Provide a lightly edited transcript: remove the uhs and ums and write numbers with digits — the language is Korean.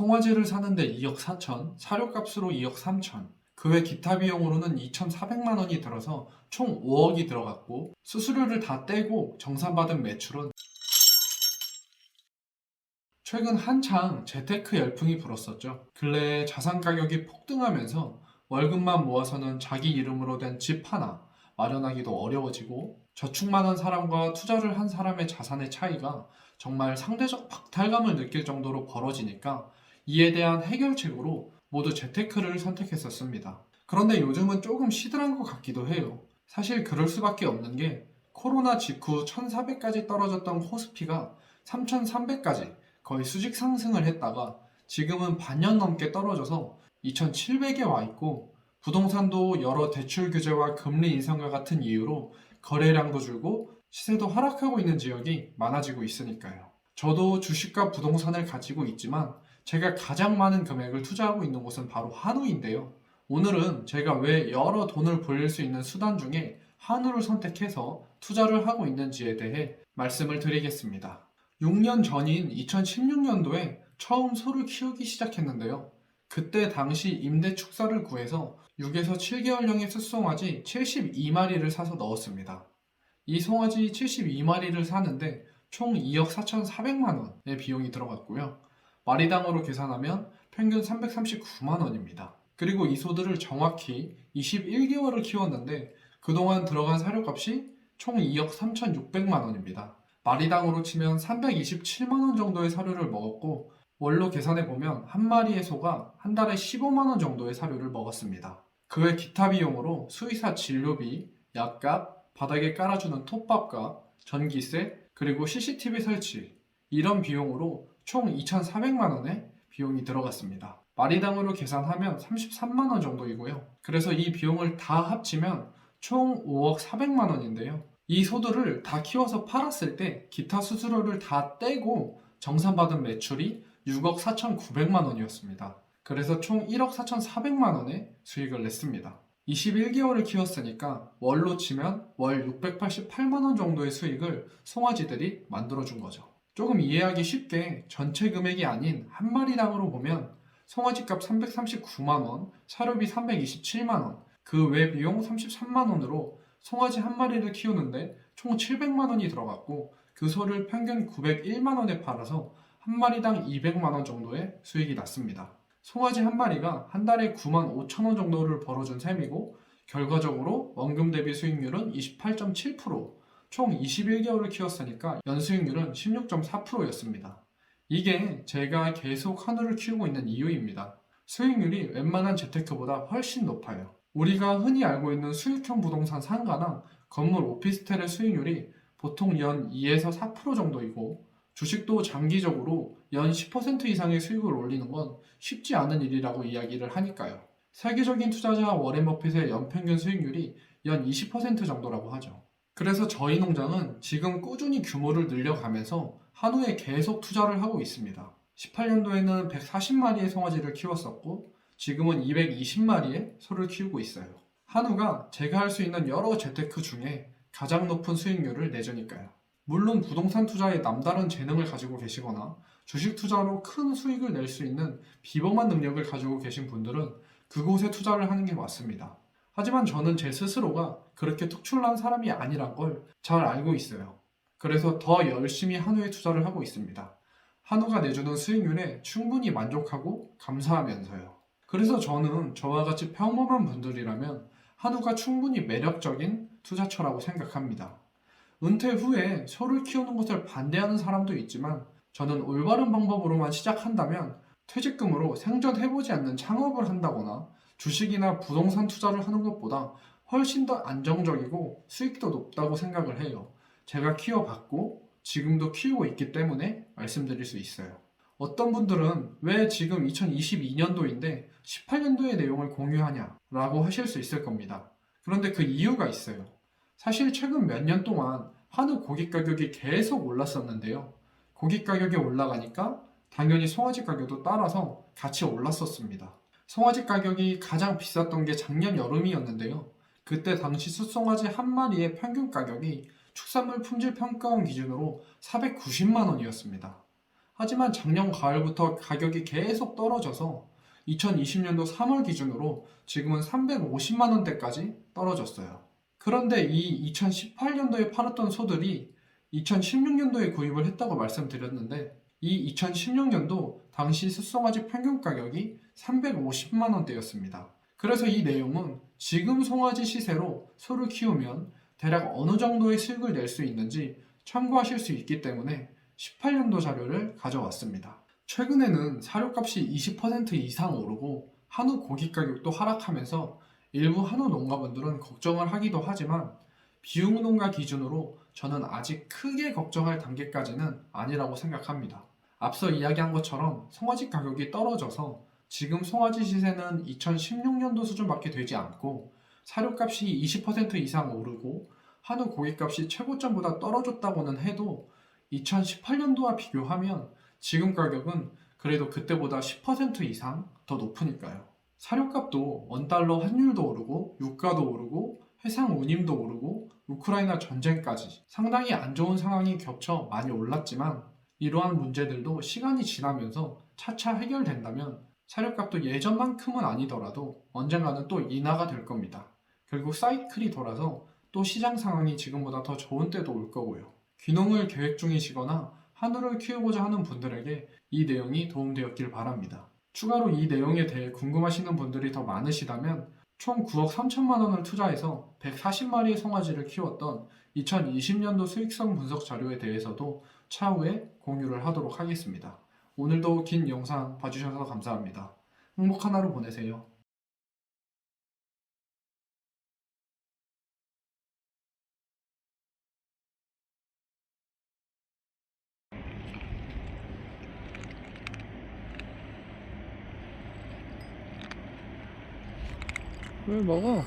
송아지를 사는데 2억 4천, 사료값으로 2억 3천, 그 외 기타 비용으로는 2,400만 원이 들어서 총 5억이 들어갔고 수수료를 다 떼고 정산받은 매출은 최근 한창 재테크 열풍이 불었었죠. 근래에 자산 가격이 폭등하면서 월급만 모아서는 자기 이름으로 된 집 하나 마련하기도 어려워지고 저축만 한 사람과 투자를 한 사람의 자산의 차이가 정말 상대적 박탈감을 느낄 정도로 벌어지니까 이에 대한 해결책으로 모두 재테크를 선택했었습니다. 그런데 요즘은 조금 시들한 것 같기도 해요. 사실 그럴 수밖에 없는 게 코로나 직후 1,400까지 떨어졌던 코스피가 3,300까지 거의 수직 상승을 했다가 지금은 반년 넘게 떨어져서 2,700에 와 있고 부동산도 여러 대출 규제와 금리 인상과 같은 이유로 거래량도 줄고 시세도 하락하고 있는 지역이 많아지고 있으니까요. 저도 주식과 부동산을 가지고 있지만 제가 가장 많은 금액을 투자하고 있는 곳은 바로 한우인데요. 오늘은 제가 왜 여러 돈을 벌릴 수 있는 수단 중에 한우를 선택해서 투자를 하고 있는지에 대해 말씀을 드리겠습니다. 6년 전인 2016년도에 처음 소를 키우기 시작했는데요. 그때 당시 임대 축사를 구해서 6에서 7개월령의 숫송아지 72마리를 사서 넣었습니다. 이 송아지 72마리를 사는데 총 2억 4,400만 원의 비용이 들어갔고요. 마리당으로 계산하면 평균 339만 원입니다. 그리고 이 소들을 정확히 21개월을 키웠는데 그동안 들어간 사료값이 총 2억 3,600만 원입니다. 마리당으로 치면 327만 원 정도의 사료를 먹었고 월로 계산해 보면 한 마리의 소가 한 달에 15만 원 정도의 사료를 먹었습니다. 그 외 기타 비용으로 수의사 진료비, 약값, 바닥에 깔아주는 톱밥과 전기세, 그리고 CCTV 설치 이런 비용으로 총 2,400만 원의 비용이 들어갔습니다. 마리당으로 계산하면 33만 원 정도이고요. 그래서 이 비용을 다 합치면 총 5억 400만 원인데요. 이 소들을 다 키워서 팔았을 때 기타 수수료를 다 떼고 정산받은 매출이 6억 4,900만 원이었습니다. 그래서 총 1억 4,400만 원의 수익을 냈습니다. 21개월을 키웠으니까 월로 치면 월 688만 원 정도의 수익을 송아지들이 만들어준 거죠. 조금 이해하기 쉽게 전체 금액이 아닌 한 마리당으로 보면 송아지값 339만 원, 사료비 327만 원, 그 외 비용 33만 원으로 송아지 한 마리를 키우는데 총 700만 원이 들어갔고 그 소를 평균 901만 원에 팔아서 한 마리당 200만 원 정도의 수익이 났습니다. 송아지 한 마리가 한 달에 9만 5천 원 정도를 벌어준 셈이고 결과적으로 원금 대비 수익률은 28.7%, 총 21개월을 키웠으니까 연수익률은 16.4%였습니다. 이게 제가 계속 한우를 키우고 있는 이유입니다. 수익률이 웬만한 재테크보다 훨씬 높아요. 우리가 흔히 알고 있는 수익형 부동산 상가나 건물 오피스텔의 수익률이 보통 연 2에서 4% 정도이고 주식도 장기적으로 연 10% 이상의 수익을 올리는 건 쉽지 않은 일이라고 이야기를 하니까요. 세계적인 투자자 워렌 버핏의 연평균 수익률이 연 20% 정도라고 하죠. 그래서 저희 농장은 지금 꾸준히 규모를 늘려가면서 한우에 계속 투자를 하고 있습니다. 18년도에는 140마리의 송아지를 키웠었고 지금은 220마리의 소를 키우고 있어요. 한우가 제가 할 수 있는 여러 재테크 중에 가장 높은 수익률을 내주니까요. 물론 부동산 투자에 남다른 재능을 가지고 계시거나 주식 투자로 큰 수익을 낼 수 있는 비범한 능력을 가지고 계신 분들은 그곳에 투자를 하는 게 맞습니다. 하지만 저는 제 스스로가 그렇게 특출난 사람이 아니란 걸 잘 알고 있어요. 그래서 더 열심히 한우에 투자를 하고 있습니다. 한우가 내주는 수익률에 충분히 만족하고 감사하면서요. 그래서 저는 저와 같이 평범한 분들이라면 한우가 충분히 매력적인 투자처라고 생각합니다. 은퇴 후에 소를 키우는 것을 반대하는 사람도 있지만 저는 올바른 방법으로만 시작한다면 퇴직금으로 생전해보지 않는 창업을 한다거나 주식이나 부동산 투자를 하는 것보다 훨씬 더 안정적이고 수익도 높다고 생각을 해요. 제가 키워봤고 지금도 키우고 있기 때문에 말씀드릴 수 있어요. 어떤 분들은 왜 지금 2022년도인데 18년도의 내용을 공유하냐 라고 하실 수 있을 겁니다. 그런데 그 이유가 있어요. 사실 최근 몇 년 동안 한우 고기 가격이 계속 올랐었는데요. 고기 가격이 올라가니까 당연히 송아지 가격도 따라서 같이 올랐었습니다. 송아지 가격이 가장 비쌌던 게 작년 여름이었는데요. 그때 당시 숫송아지 한 마리의 평균 가격이 축산물 품질 평가원 기준으로 490만 원이었습니다. 하지만 작년 가을부터 가격이 계속 떨어져서 2020년도 3월 기준으로 지금은 350만 원대까지 떨어졌어요. 그런데 이 2018년도에 팔았던 소들이 2016년도에 구입을 했다고 말씀드렸는데, 이 2016년도 당시 숫송아지 평균 가격이 350만 원대였습니다. 그래서 이 내용은 지금 송아지 시세로 소를 키우면 대략 어느 정도의 수익을 낼 수 있는지 참고하실 수 있기 때문에 18년도 자료를 가져왔습니다. 최근에는 사료값이 20% 이상 오르고 한우 고기 가격도 하락하면서 일부 한우 농가분들은 걱정을 하기도 하지만, 비육 농가 기준으로 저는 아직 크게 걱정할 단계까지는 아니라고 생각합니다. 앞서 이야기한 것처럼 송아지 가격이 떨어져서 지금 송아지 시세는 2016년도 수준밖에 되지 않고, 사료값이 20% 이상 오르고 한우 고기값이 최고점보다 떨어졌다고는 해도 2018년도와 비교하면 지금 가격은 그래도 그때보다 10% 이상 더 높으니까요. 사료값도 원달러 환율도 오르고 유가도 오르고 해상 운임도 오르고 우크라이나 전쟁까지 상당히 안 좋은 상황이 겹쳐 많이 올랐지만, 이러한 문제들도 시간이 지나면서 차차 해결된다면 사료값도 예전만큼은 아니더라도 언젠가는 또 인하가 될 겁니다. 결국 사이클이 돌아서 또 시장 상황이 지금보다 더 좋은 때도 올 거고요. 귀농을 계획 중이시거나 한우를 키우고자 하는 분들에게 이 내용이 도움되었길 바랍니다. 추가로 이 내용에 대해 궁금하시는 분들이 더 많으시다면 총 9억 3천만 원을 투자해서 140마리의 송아지를 키웠던 2020년도 수익성 분석 자료에 대해서도 차후에 공유를 하도록 하겠습니다. 오늘도 긴 영상 봐주셔서 감사합니다. 행복한 하루 보내세요. 왜 먹어?